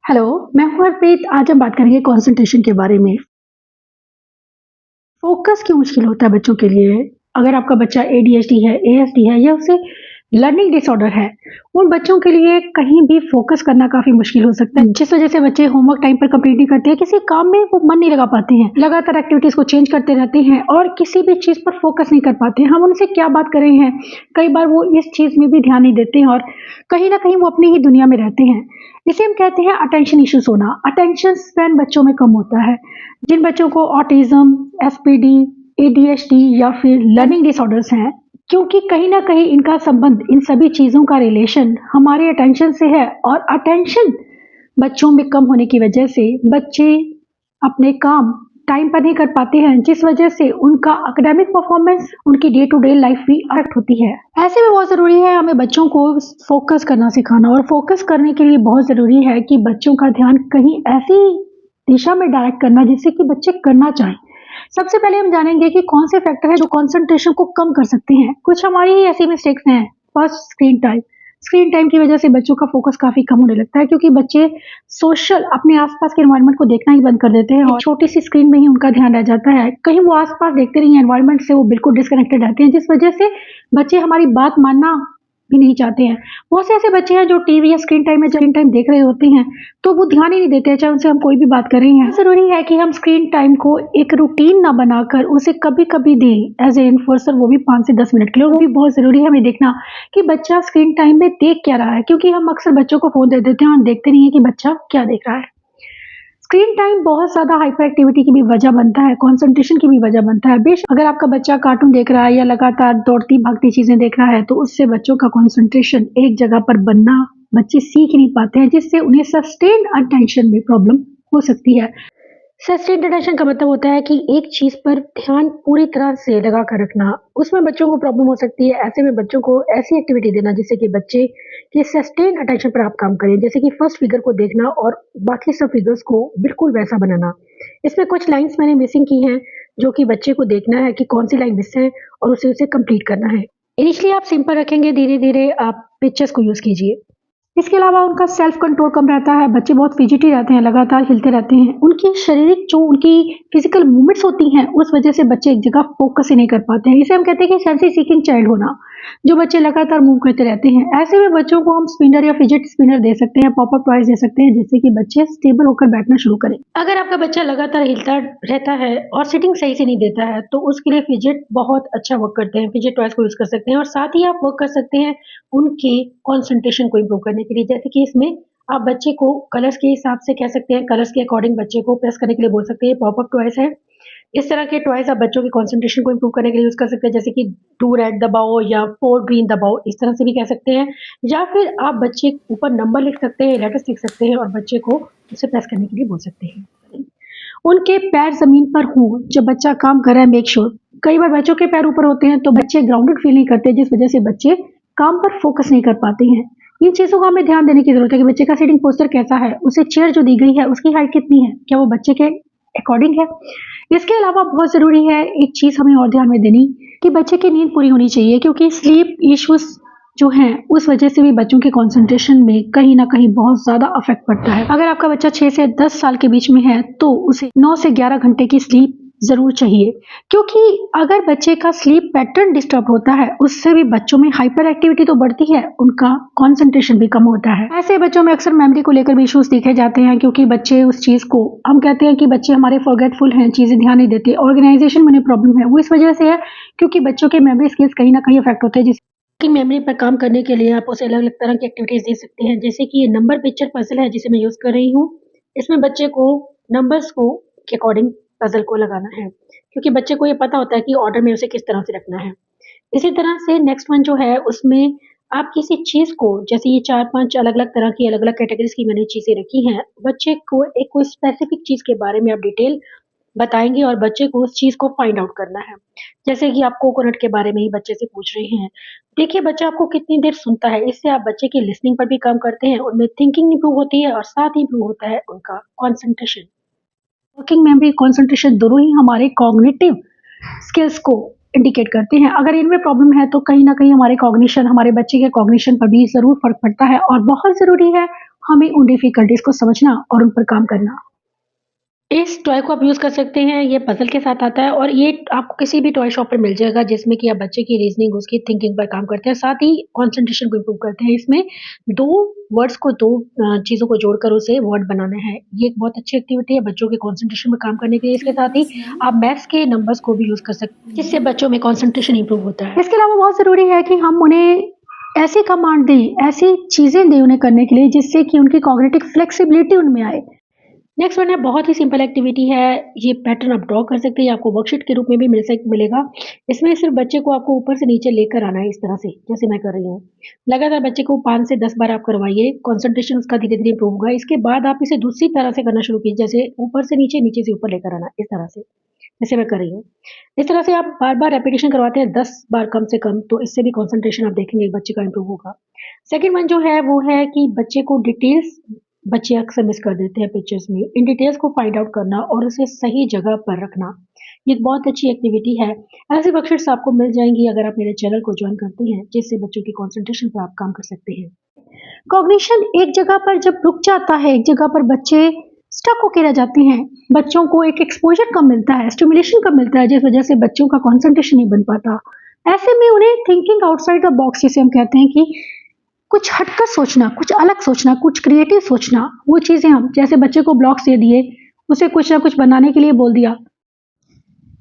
Hello, मैं हूँ हरप्रीत। आज हम बात करेंगे कंसंट्रेशन के बारे में। फोकस क्यों मुश्किल होता है बच्चों के लिए? अगर आपका बच्चा एडीएचडी है, एएसडी है या उसे लर्निंग डिसऑर्डर है, उन बच्चों के लिए कहीं भी फोकस करना काफ़ी मुश्किल हो सकता है, जिस वजह से बच्चे होमवर्क टाइम पर कंप्लीट नहीं करते हैं, किसी काम में वो मन नहीं लगा पाते हैं, लगातार एक्टिविटीज़ को चेंज करते रहते हैं और किसी भी चीज़ पर फोकस नहीं कर पाते हैं। हम उनसे क्या बात कर रहे हैं, कई बार वो इस चीज़ में भी ध्यान नहीं देते हैं और कहीं न कहीं वो अपनी ही दुनिया में रहते हैं। इसे हम कहते हैं अटेंशन इश्यूज़ होना। अटेंशन स्पैन बच्चों में कम होता है। जिन बच्चों को ऑटिज़्म, एसपीडी, एडीएचडी या फिर लर्निंग डिसऑर्डर्स हैं, क्योंकि कहीं न कहीं इनका संबंध, इन सभी चीज़ों का रिलेशन हमारे अटेंशन से है और अटेंशन बच्चों में कम होने की वजह से बच्चे अपने काम टाइम पर नहीं कर पाते हैं, जिस वजह से उनका एकेडमिक परफॉर्मेंस, उनकी डे टू डे लाइफ भी अफेक्ट होती है। ऐसे में बहुत ज़रूरी है हमें बच्चों को फोकस करना सिखाना और फोकस करने के लिए बहुत ज़रूरी है कि बच्चों का ध्यान कहीं ऐसी दिशा में डायरेक्ट करना जिससे कि बच्चे करना चाहें। सबसे पहले हम जानेंगे कि कौन से फैक्टर हैं जो कंसंट्रेशन को कम कर सकते हैं। कुछ हमारी ही ऐसी मिस्टेक्स हैं। First, screen time. Screen time की वजह से बच्चों का फोकस काफ़ी कम होने लगता है, क्योंकि बच्चे सोशल अपने आसपास के एनवायरनमेंट को देखना ही बंद कर देते हैं और छोटी सी स्क्रीन में ही उनका ध्यान रह जाता है। कहीं वो आसपास देखते नहीं हैं, एनवायरनमेंट से वो बिल्कुल डिस्कनेक्टेड रहते हैं, जिस वजह से बच्चे हमारी बात मानना भी नहीं चाहते हैं। बहुत से ऐसे बच्चे हैं जो टीवी या स्क्रीन टाइम देख रहे होते हैं, तो वो ध्यान ही नहीं देते हैं, चाहे उनसे हम कोई भी बात कर रहे हैं। ज़रूरी है कि हम स्क्रीन टाइम को एक रूटीन ना बनाकर उसे कभी-कभी दें, एज़ ए एन्फोर्सर, वो भी 5 से 10 मिनट के लिए। वो भी बहुत ज़रूरी है हमें देखना कि बच्चा स्क्रीन टाइम में देख क्या रहा है, क्योंकि हम अक्सर बच्चों को फ़ोन दे देते हैं और देखते नहीं हैं कि बच्चा क्या देख रहा है। स्क्रीन टाइम बहुत ज़्यादा हाइपर एक्टिविटी की भी वजह बनता है, कंसंट्रेशन की भी वजह बनता है। बेशक अगर आपका बच्चा कार्टून देख रहा है या लगातार दौड़ती-भागती चीज़ें देख रहा है, तो उससे बच्चों का कंसंट्रेशन एक जगह पर बनना, बच्चे सीख ही नहीं पाते हैं, जिससे उन्हें सस्टेन्ड अटेंशन में प्रॉब्लम हो सकती है। सस्टेन्ड अटेंशन का मतलब होता है कि एक चीज़ पर ध्यान पूरी तरह से लगा कर रखना, उसमें बच्चों को प्रॉब्लम हो सकती है। ऐसे में बच्चों को ऐसी एक्टिविटी देना जिससे कि बच्चे के सस्टेन्ड अटेंशन पर आप काम करें, जैसे कि फर्स्ट फिगर को देखना और बाकी सब फिगर्स को बिल्कुल वैसा बनाना। इसमें कुछ लाइन्स मैंने मिसिंग की हैं, जो कि बच्चे को देखना है कि कौन-सी लाइन मिस है और उसे कंप्लीट करना है। इनिशियली आप सिंपल रखेंगे, धीरे-धीरे आप पिक्चर्स को यूज़ कीजिए। इसके अलावा उनका सेल्फ कंट्रोल कम रहता है, बच्चे बहुत फिजिटी रहते हैं, लगातार हिलते रहते हैं। उनकी शारीरिक जो उनकी फिजिकल मूवमेंट्स होती हैं, उस वजह से बच्चे एक जगह फोकस ही नहीं कर पाते हैं। इसे हम कहते हैं कि सेंसी सीकिंग चाइल्ड होना, जो बच्चे लगातार मूव करते रहते हैं। ऐसे में बच्चों को हम स्पिनर या फिजेट स्पिनर दे सकते हैं, पॉप-अप टॉयज़ दे सकते हैं, जिससे कि बच्चे स्टेबल होकर बैठना शुरू करें। अगर आपका बच्चा लगातार हिलता रहता है और सिटिंग सही से नहीं देता है, तो उसके लिए फिजेट बहुत अच्छा वर्क करते हैं। फिजेट टॉयज़ को यूज़ कर सकते हैं और साथ ही आप वर्क कर सकते हैं उनके कंसंट्रेशन को इम्प्रूव करने के लिए, जैसे कि इसमें आप बच्चे को कलर्स के हिसाब से कह सकते हैं, कलर्स के अकॉर्डिंग बच्चे को प्रेस करने के लिए बोल सकते हैं, पॉप-अप टॉयज़ है। इस तरह के टॉयज़ आप बच्चों के कंसंट्रेशन को इम्प्रूव करने के लिए यूज़ कर सकते हैं, जैसे कि 2 रेड दबाओ या 4 ग्रीन दबाओ, इस तरह से भी कह सकते हैं। या फिर आप बच्चे के ऊपर नंबर लिख सकते हैं, लेटर्स लिख सकते हैं और बच्चे को उसे प्रेस करने के लिए बोल सकते हैं। उनके पैर ज़मीन पर हों जब बच्चा काम कर रहा है, मेक श्योर। कई बार बच्चों के पैर ऊपर होते हैं तो बच्चे ग्राउंडेड फील नहीं करते, जिस वजह से बच्चे काम पर फोकस नहीं कर पाते हैं। इन चीज़ों का हमें ध्यान देने की ज़रूरत है कि बच्चे का सिटिंग पोस्चर कैसा है, उसे चेयर जो दी गई है उसकी हाइट कितनी है, क्या वो बच्चे के अकॉर्डिंग है। इसके अलावा बहुत ज़रूरी है एक चीज़ हमें और ध्यान में देनी कि बच्चे की नींद पूरी होनी चाहिए, क्योंकि स्लीप इश्यूज़ जो हैं उस वजह से भी बच्चों के कंसंट्रेशन में कहीं न कहीं बहुत ज़्यादा अफ़ेक्ट पड़ता है। अगर आपका बच्चा 6 से 10 साल के बीच में है तो उसे 9 से 11 घंटे की स्लीप ज़रूर चाहिए, क्योंकि अगर बच्चे का स्लीप पैटर्न डिस्टर्ब होता है, उससे भी बच्चों में हाइपर एक्टिविटी तो बढ़ती है, उनका कंसंट्रेशन भी कम होता है। ऐसे बच्चों में अक्सर मेमोरी को लेकर भी इश्यूज़ देखे जाते हैं, क्योंकि बच्चे उस चीज़ को, हम कहते हैं कि बच्चे हमारे फॉरगेटफुल हैं, चीज़ें ध्यान नहीं देते, ऑर्गेनाइजेशन में उन्हें प्रॉब्लम है, वो इस वजह से है क्योंकि बच्चों के मेमोरी स्किल्स कहीं न कहीं अफेक्ट होते हैं। की मेमोरी पर काम करने के लिए आप उसे अलग-अलग तरह की एक्टिविटीज़ दे सकते हैं, जैसे कि ये नंबर पिक्चर पज़ल है जिसे मैं यूज़ कर रही हूँ। इसमें बच्चे को नंबर्स को के अकॉर्डिंग पज़ल को लगाना है, क्योंकि बच्चे को ये पता होता है कि ऑर्डर में उसे किस तरह से रखना है। इसी तरह से नेक्स्ट वन जो है उसमें आप किसी चीज़ को, जैसे ये 4-5 अलग-अलग तरह की अलग-अलग कैटेगरीज़ की मैंने चीज़ें रखी हैं, बच्चे को एक कोई स्पेसिफिक चीज़ के बारे में आप डिटेल बताएँगे और बच्चे को उस चीज़ को फाइंड आउट करना है। जैसे कि आप कोकोनट के बारे में ही बच्चे से पूछ रहे हैं। देखिए बच्चा आपको कितनी देर सुनता है, इससे आप बच्चे की लिसनिंग पर भी काम करते हैं, उनमें थिंकिंग इम्प्रूव होती है और साथ ही इम्प्रूव होता है उनका कंसंट्रेशन। वर्किंग मेमोरी, कंसंट्रेशन दोनों ही हमारे कॉग्निटिव स्किल्स को इंडिकेट करते हैं। अगर इनमें प्रॉब्लम है तो कहीं न कहीं हमारे कॉग्निशन, हमारे बच्चे के कॉग्निशन पर भी ज़रूर फ़र्क पड़ता है और बहुत ज़रूरी है हमें उन डिफ़िकल्टीज़ को समझना और उन पर काम करना। इस टॉय को आप यूज़ कर सकते हैं, ये पज़ल के साथ आता है और ये आपको किसी भी टॉय शॉप पे मिल जाएगा जिसमें कि आप बच्चे की रीज़निंग, उसकी थिंकिंग पर काम करते हैं, साथ ही कंसंट्रेशन को इम्प्रूव करते हैं। इसमें 2 वर्ड्स को 2 चीज़ों को जोड़कर उसे वर्ड बनाना है। ये एक बहुत अच्छी एक्टिविटी है बच्चों के कंसंट्रेशन में काम करने के लिए। इसके साथ ही आप मैथ्स के नंबर्स को भी यूज़ कर सकते हैं, जिससे बच्चों में कंसंट्रेशन इम्प्रूव होता है। इसके अलावा बहुत ज़रूरी है कि हम उन्हें ऐसी कमांड दें, ऐसी चीज़ें दें उन्हें करने के लिए जिससे कि उनकी कॉग्निटिव फ्लेक्सिबिलिटी उनमें आए। नेक्स्ट वन है बहुत ही सिंपल एक्टिविटी है, ये पैटर्न आप ड्रॉ कर सकते हैं, आपको वर्कशीट के रूप में भी मिलेगा। इसमें सिर्फ बच्चे को आपको ऊपर से नीचे लेकर आना है इस तरह से, जैसे मैं कर रही हूँ। लगातार बच्चे को 5 से 10 बार आप करवाइए, कंसंट्रेशन उसका धीरे-धीरे इम्प्रूव होगा। इसके बाद आप इसे दूसरी तरह से करना शुरू कीजिए, जैसे ऊपर से नीचे, नीचे से ऊपर लेकर आना, इस तरह से, जैसे मैं कर रही हूँ। इस तरह से आप बार-बार रेपिटेशन करवाते हैं 10 बार कम से कम, तो इससे भी कंसंट्रेशन आप देखेंगे बच्चे का इम्प्रूव होगा। सेकंड वन जो है वो है कि बच्चे को डिटेल्स बच्चे अक्सर मिस कर देते हैं पिक्चर्स में। इन डिटेल्स को फाइंड आउट करना और उसे सही जगह पर रखना, ये एक बहुत अच्छी एक्टिविटी है। ऐसी वर्कशीट्स आपको मिल जाएँगी अगर आप मेरे चैनल को जॉइन करते हैं, जिससे बच्चों की कंसंट्रेशन पर आप काम कर सकते हैं। कॉग्निशन एक जगह पर जब रुक जाता है, एक जगह पर बच्चे स्टक होके रह जाते हैं, बच्चों को एक एक्सपोज़र कम मिलता है, स्टिमुलेशन कम मिलता है, जिस वजह से बच्चों का कंसंट्रेशन नहीं बन पाता। ऐसे में उन्हें थिंकिंग आउटसाइड द बॉक्स जिसे हम कहते हैं कि कुछ हटकर सोचना, कुछ अलग सोचना, कुछ क्रिएटिव सोचना, वो चीज़ें हम जैसे बच्चे को ब्लॉक्स दे दिए, उसे कुछ ना कुछ बनाने के लिए बोल दिया।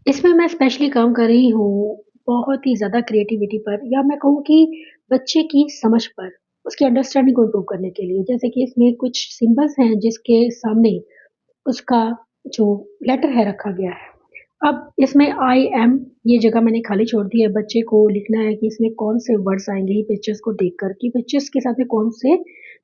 इसमें मैं स्पेशली काम कर रही हूँ बहुत ही ज़्यादा क्रिएटिविटी पर या मैं कहूँ कि बच्चे की समझ पर, उसकी अंडरस्टैंडिंग को इम्प्रूव करने के लिए। जैसे कि इसमें कुछ सिंबल्स हैं जिसके सामने उसका जो लेटर है रखा गया है। अब इसमें आई एम ये जगह मैंने खाली छोड़ दी है, बच्चे को लिखना है कि इसमें कौन से वर्ड्स आएँगे ये पिक्चर्स को देखकर कि पिक्चर्स के साथ में कौन से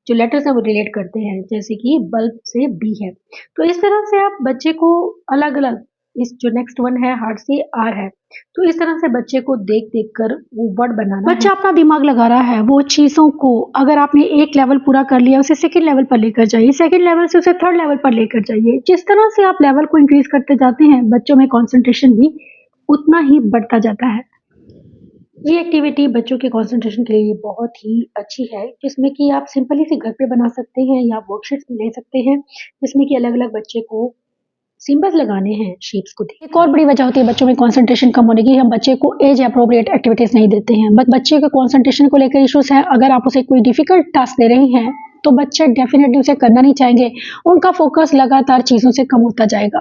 जो लेटर्स हैं वो रिलेट करते हैं, जैसे कि बल्ब से बी है। तो इस तरह से आप बच्चे को अलग-अलग इस जो नेक्स्ट वन है हार्ट से आर है, तो इस तरह से बच्चे को देख-देख कर वो वर्ड बनाना बच्चा अपना दिमाग लगा रहा है, वो चीज़ों को अगर आपने एक लेवल पूरा कर लिया, उसे सेकंड लेवल पर लेकर जाइए, सेकंड लेवल से उसे थर्ड लेवल पर लेकर जाइए। जिस तरह से आप लेवल को इंक्रीज़ करते जाते हैं, बच्चों में कंसंट्रेशन भी उतना ही बढ़ता जाता है। ये एक्टिविटी बच्चों के कंसंट्रेशन के लिए बहुत ही अच्छी है, जिसमें कि आप सिंपली से घर पे बना सकते हैं या वर्कशीट्स ले सकते हैं, जिसमें कि अलग-अलग बच्चे को सिंबल्स लगाने हैं शेप्स को देख। एक और बड़ी वजह होती है बच्चों में कंसंट्रेशन कम होने की, हम बच्चे को एज एप्रोप्रिएट एक्टिविटीज़ नहीं देते हैं। बच्चे के कंसंट्रेशन को लेकर इश्यूज़ हैं, अगर आप उसे कोई डिफ़िकल्ट टास्क दे रही हैं, तो बच्चे डेफ़िनेटली उसे करना नहीं चाहेंगे, उनका फ़ोकस लगातार चीज़ों से कम होता जाएगा।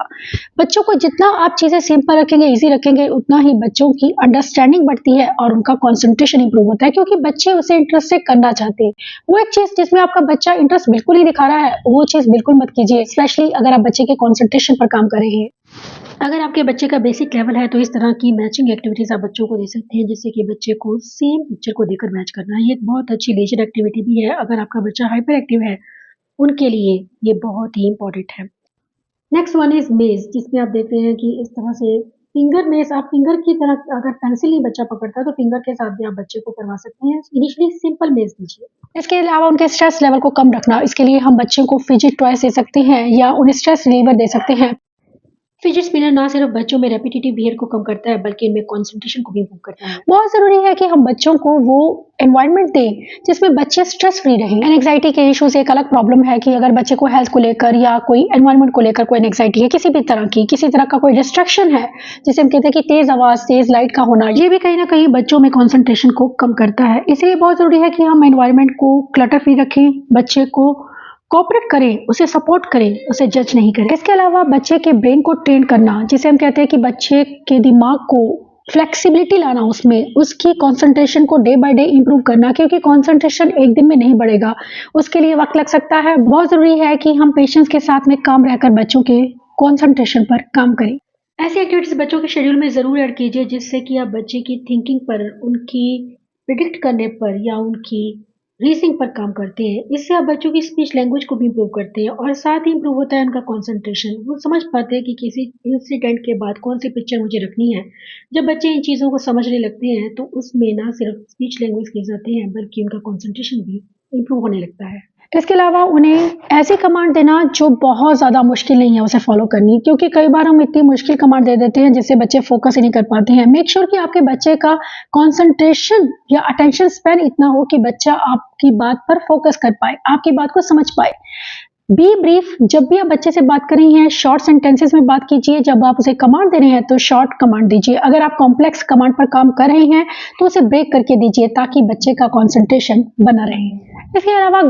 बच्चों को जितना आप चीज़ें सिंपल रखेंगे, ईज़ी रखेंगे, उतना ही बच्चों की अंडरस्टैंडिंग बढ़ती है और उनका कंसंट्रेशन इम्प्रूव होता है क्योंकि बच्चे उसे इंटरेस्ट से करना चाहते हैं। वो एक चीज़ जिसमें आपका बच्चा इंटरेस्ट बिल्कुल नहीं दिखा रहा है, वो चीज़ बिल्कुल मत कीजिए, स्पेशली अगर आप बच्चे के कंसंट्रेशन पर काम कर रहे हैं। अगर आपके बच्चे का बेसिक लेवल है तो इस तरह की मैचिंग एक्टिविटीज़ आप बच्चों को दे सकते हैं जिससे कि बच्चे को सेम पिक्चर को देकर मैच करना है। ये एक बहुत अच्छी लेजर एक्टिविटी भी है। अगर आपका बच्चा हाइपर एक्टिव है, उनके लिए ये बहुत ही इम्पोर्टेंट है। नेक्स्ट वन इज़ मेज़ जिसमें आप देखते हैं कि इस तरह से फिंगर मेज़ आप फिंगर की तरह अगर पेंसिल ही बच्चा पकड़ता है तो फिंगर के साथ भी आप बच्चे को करवा सकते हैं। इनिशियली सिंपल मेज़ दीजिए। इसके अलावा उनके स्ट्रेस लेवल को कम रखना, इसके लिए हम बच्चों को फिजिट टॉयज़ दे सकते हैं या उन्हें स्ट्रेस रिलीवर दे सकते हैं। फिजिट स्पिनर ना सिर्फ बच्चों में रेपिटेटिव बिहेवियर को कम करता है बल्कि इनमें कंसंट्रेशन को भी इम्प्रूव करता है। बहुत ज़रूरी है कि हम बच्चों को वो एनवायरनमेंट दें जिसमें बच्चे स्ट्रेस फ्री रहें। एंग्जायटी के इश्यूज एक अलग प्रॉब्लम है कि अगर बच्चे को हेल्थ को लेकर या कोई एनवायरनमेंट को लेकर कोई एंग्जायटी है किसी भी तरह की, किसी तरह का कोई डिस्ट्रैक्शन है, जिसे हम कहते हैं कि तेज आवाज़, तेज लाइट का होना, ये भी कहीं ना कहीं बच्चों में कंसंट्रेशन को कम करता है। इसलिए बहुत ज़रूरी है कि हम एनवायरनमेंट को क्लटर फ्री रखें, बच्चे को कोऑपरेट करें, उसे सपोर्ट करें, उसे जज नहीं करें। इसके अलावा बच्चे के ब्रेन को ट्रेन करना, जिसे हम कहते हैं कि बच्चे के दिमाग को फ्लेक्सिबिलिटी लाना, उसमें उसकी कंसंट्रेशन को डे बाय डे इंप्रूव करना, क्योंकि कंसंट्रेशन एक दिन में नहीं बढ़ेगा, उसके लिए वक्त लग सकता है। बहुत ज़रूरी है कि हम पेशेंस के साथ में काम रहकर बच्चों के कंसंट्रेशन पर काम करें। ऐसी एक्टिविटीज़ बच्चों के शेड्यूल में ज़रूर ऐड कीजिए जिससे कि आप बच्चे की थिंकिंग पर, उनकी प्रिडिक्ट करने पर या उनकी रीजनिंग पर काम करते हैं। इससे आप बच्चों की स्पीच लैंग्वेज को भी इम्प्रूव करते हैं और साथ ही इम्प्रूव होता है उनका कंसंट्रेशन। वो समझ पाते हैं कि किसी इंसिडेंट के बाद कौन सी पिक्चर मुझे रखनी है। जब बच्चे इन चीज़ों को समझने लगते हैं तो उसमें ना सिर्फ स्पीच लैंग्वेज के जाते हैं बल्कि उनका कंसंट्रेशन भी इम्प्रूव होने लगता है। इसके अलावा उन्हें ऐसी कमांड देना जो बहुत ज़्यादा मुश्किल नहीं है उसे फॉलो करनी, क्योंकि कई बार हम इतनी मुश्किल कमांड दे देते हैं जिससे बच्चे फोकस ही नहीं कर पाते हैं। मेक श्योर कि आपके बच्चे का कंसंट्रेशन या अटेंशन स्पैन इतना हो कि बच्चा आपकी बात पर फोकस कर पाए, आपकी बात को समझ पाए। बी ब्रीफ, जब भी आप बच्चे से बात कर रही हैं शॉर्ट सेंटेंसेस में बात कीजिए। जब आप उसे कमांड दे रहे हैं तो शॉर्ट कमांड दीजिए। अगर आप कॉम्प्लेक्स कमांड पर काम कर रहे हैं तो उसे ब्रेक करके दीजिए ताकि बच्चे का कंसंट्रेशन बना रहे। इसके अलावा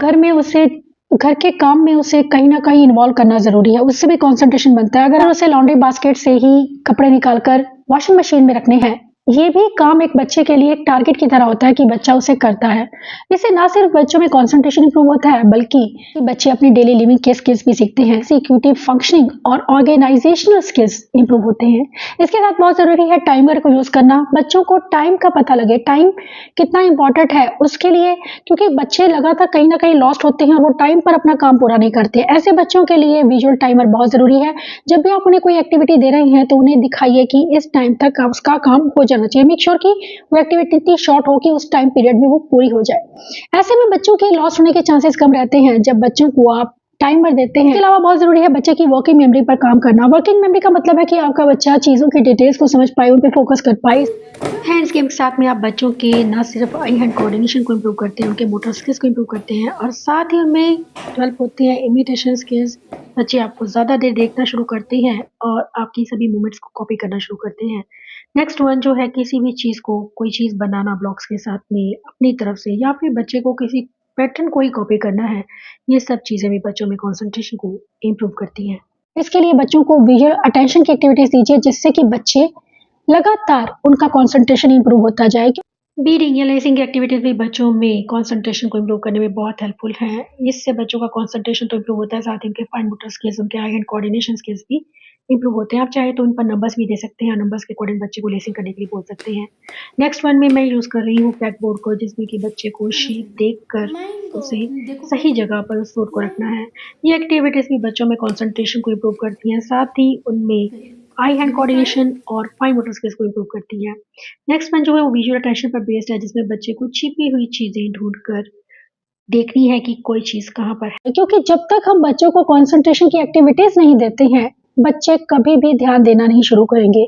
घर के काम में उसे कहीं ना कहीं इन्वॉल्व करना जरूरी है, उससे भी कंसंट्रेशन बनता है। अगर उसे लॉन्ड्री बास्केट से ही कपड़े निकालकर वॉशिंग मशीन में रखने हैं, ये भी काम एक बच्चे के लिए एक टारगेट की तरह होता है कि बच्चा उसे करता है। इससे ना सिर्फ बच्चों में कंसंट्रेशन इंप्रूव होता है बल्कि बच्चे अपनी डेली लिविंग के स्किल्स भी सीखते हैं। एग्जीक्यूटिव फंक्शनिंग और ऑर्गेनाइजेशनल स्किल्स इंप्रूव होते हैं। इसके साथ बहुत जरूरी है टाइमर को यूज करना। बच्चों को टाइम का पता लगे, टाइम कितना इंपॉर्टेंट है उसके लिए, क्योंकि बच्चे लगातार कहीं ना कहीं लॉस्ट होते हैं और वो टाइम पर अपना काम पूरा नहीं करते। ऐसे बच्चों के लिए विजुअल टाइमर बहुत जरूरी है। जब भी आप उन्हें कोई एक्टिविटी दे रहे हैं तो उन्हें दिखाइए कि इस टाइम तक उसका काम हो जाना चाहिए। मेक श्योर कि वो एक्टिविटी इतनी शॉर्ट हो कि उस टाइम पीरियड में वो पूरी हो जाए। ऐसे में बच्चों के लॉस होने के चांसेस कम रहते हैं जब बच्चों को आप टाइमर देते हैं। इसके अलावा बहुत जरूरी है बच्चे की वर्किंग मेमोरी पर काम करना। वर्किंग मेमोरी का मतलब है कि आपका बच्चा चीजों की डिटेल्स को समझ पाए, उन पर फोकस कर पाए। हैंड्स गेम के साथ में आप बच्चों के न सिर्फ आई हैंड कोऑर्डिनेशन को इम्प्रूव करते हैं, उनके मोटर स्किल्स को इम्प्रूव करते हैं और साथ ही उनमें डेवलप होती है इमिटेशन स्किल्स। बच्चे आपको ज़्यादा देर देखना शुरू करते हैं और आपकी सभी मूवमेंट्स को कॉपी करना शुरू करते हैं। नेक्स्ट वन जो है किसी भी चीज़ को, कोई चीज़ बनाना ब्लॉक्स के साथ में अपनी तरफ से, या फिर बच्चे को किसी पैटर्न को ही कॉपी करना है, ये सब चीज़ें भी बच्चों में कंसंट्रेशन को इम्प्रूव करती हैं। इसके लिए बच्चों को विजुअल अटेंशन की एक्टिविटीज दीजिए जिससे कि बच्चे लगातार उनका कंसंट्रेशन इंप्रूव होता जाए। रीडिंग या लिसनिंग एक्टिविटीज भी बच्चों में कंसंट्रेशन को इम्प्रूव करने में बहुत हेल्पफुल है। इससे बच्चों का कंसंट्रेशन तो इम्प्रूव होता है, साथ ही उनके फाइन मोटर स्किल्स, उनके आई हैंड कोऑर्डिनेशन स्किल्स भी इम्प्रूव होते हैं। आप चाहे तो उन पर नंबर्स भी दे सकते हैं, नंबर्स के अकॉर्डिंग बच्चे को लिसनिंग करने के लिए बोल सकते हैं। नेक्स्ट वन में मैं यूज़ कर रही हूँ ब्लैक बोर्ड को, जिसमें कि बच्चे को शीट देख कर उसे सही जगह पर उस बोर्ड को रखना है। ये एक्टिविटीज़ भी बच्चों में कंसंट्रेशन को इम्प्रूव करती हैं, साथ ही उनमें आई हैंड कोऑर्डिनेशन और फाइन मोटर स्किल्स को इम्प्रूव करती है। नेक्स्ट वन जो है वो विजुअल अटेंशन पर बेस्ड है, जिसमें बच्चे को छिपी हुई चीज़ें ढूंढकर देखनी है कि कोई चीज़ कहाँ पर है। क्योंकि जब तक हम बच्चों को कंसंट्रेशन की एक्टिविटीज़ नहीं देते हैं, बच्चे कभी भी ध्यान देना नहीं शुरू करेंगे।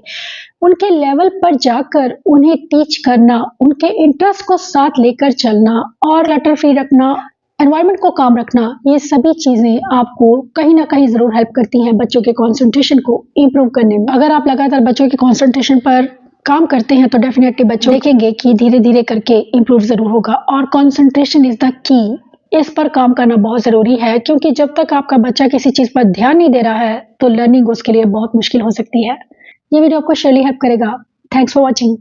उनके लेवल पर जाकर उन्हें टीच करना, उनके इंटरेस्ट को साथ लेकर चलना और क्लटर फ्री रखना, एनवायरनमेंट को काम रखना, ये सभी चीज़ें आपको कहीं ना कहीं ज़रूर हेल्प करती हैं बच्चों के कंसंट्रेशन को इम्प्रूव करने में। अगर आप लगातार बच्चों के कंसंट्रेशन पर काम करते हैं तो डेफिनेटली बच्चे देखेंगे कि धीरे धीरे करके इम्प्रूव ज़रूर होगा। और कंसंट्रेशन इज़ द की, इस पर काम करना बहुत ज़रूरी है, क्योंकि जब तक आपका बच्चा किसी चीज़ पर ध्यान नहीं दे रहा है तो लर्निंग उसके लिए बहुत मुश्किल हो सकती है। ये वीडियो आपको श्योरली हेल्प करेगा। Thanks for watching.